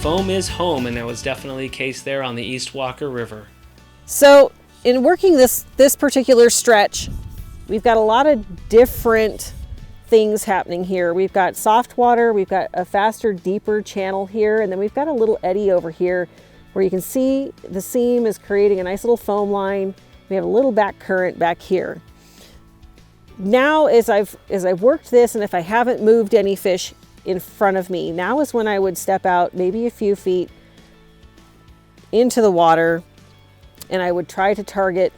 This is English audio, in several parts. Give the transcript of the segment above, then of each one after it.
foam is home, and that was definitely the case there on the East Walker River. So in working this particular stretch, we've got a lot of different things happening here. We've got soft water, we've got a faster, deeper channel here, and then we've got a little eddy over here where you can see the seam is creating a nice little foam line. We have a little back current back here. Now, as I've worked this, and if I haven't moved any fish in front of me, now is when I would step out maybe a few feet into the water, and I would try to target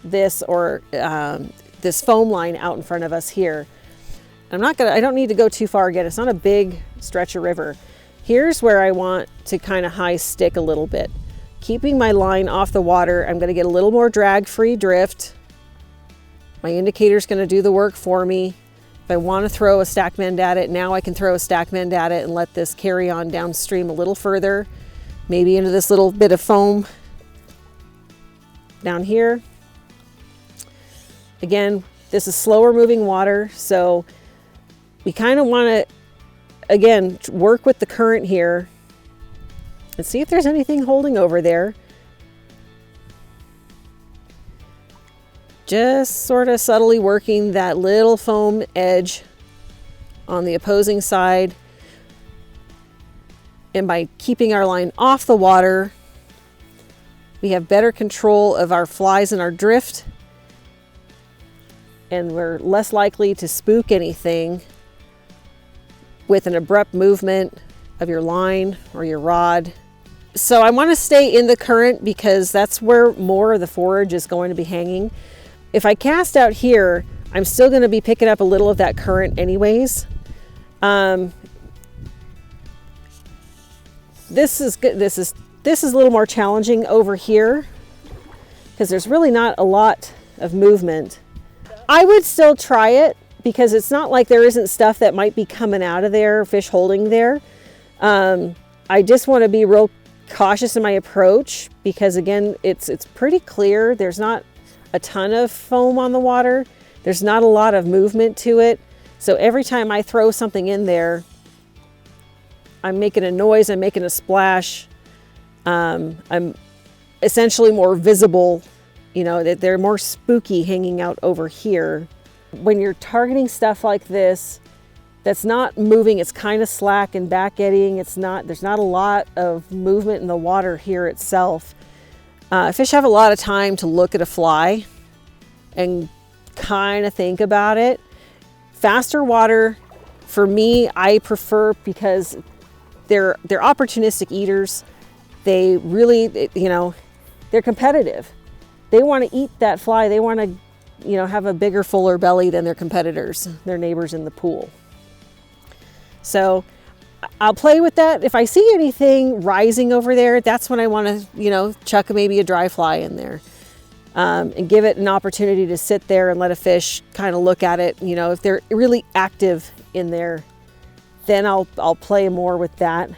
this or this foam line out in front of us here. I don't need to go too far again. It's not a big stretch of river. Here's where I want to kind of high stick a little bit. Keeping my line off the water, I'm gonna get a little more drag-free drift. My indicator's gonna do the work for me. If I wanna throw a stack mend at it, now I can throw a stack mend at it and let this carry on downstream a little further, maybe into this little bit of foam down here. Again, this is slower moving water, so we kind of want to, again, work with the current here and see if there's anything holding over there. Just sort of subtly working that little foam edge on the opposing side. And by keeping our line off the water, we have better control of our flies and our drift, and we're less likely to spook anything with an abrupt movement of your line or your rod. So I want to stay in the current because that's where more of the forage is going to be hanging. If I cast out here, I'm still going to be picking up a little of that current anyways. This is good. This is a little more challenging over here because there's really not a lot of movement. I would still try it because it's not like there isn't stuff that might be coming out of there, fish holding there. I just want to be real cautious in my approach because, again, it's pretty clear. There's not a ton of foam on the water. There's not a lot of movement to it. So every time I throw something in there, I'm making a noise, I'm making a splash. I'm essentially more visible, you know, that they're more spooky hanging out over here. When you're targeting stuff like this, that's not moving, it's kind of slack and back eddying. There's not a lot of movement in the water here itself. Fish have a lot of time to look at a fly and kind of think about it. Faster water, for me, I prefer because they're opportunistic eaters. They really, you know, they're competitive. They want to eat that fly. They want to, you know, have a bigger, fuller belly than their competitors, their neighbors in the pool. So I'll play with that. If I see anything rising over there, that's when I want to, you know, chuck maybe a dry fly in there and give it an opportunity to sit there and let a fish kind of look at it. You know, if they're really active in there, then I'll play more with that.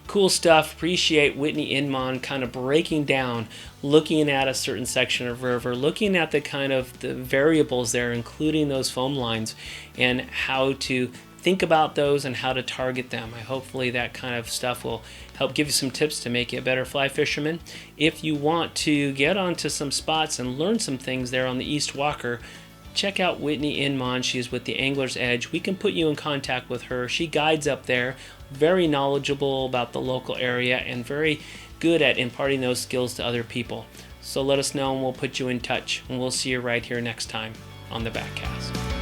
Cool stuff. Appreciate Whitney Inmon kind of breaking down, looking at a certain section of river, looking at the kind of the variables there, including those foam lines, and how to think about those and how to target them. Hopefully that kind of stuff will help give you some tips to make you a better fly fisherman. If you want to get onto some spots and learn some things there on the East Walker, check out Whitney Inmon. She's with the Angler's Edge. We can put you in contact with her. She guides up there, very knowledgeable about the local area and very good at imparting those skills to other people. So let us know and we'll put you in touch, and we'll see you right here next time on the Backcast.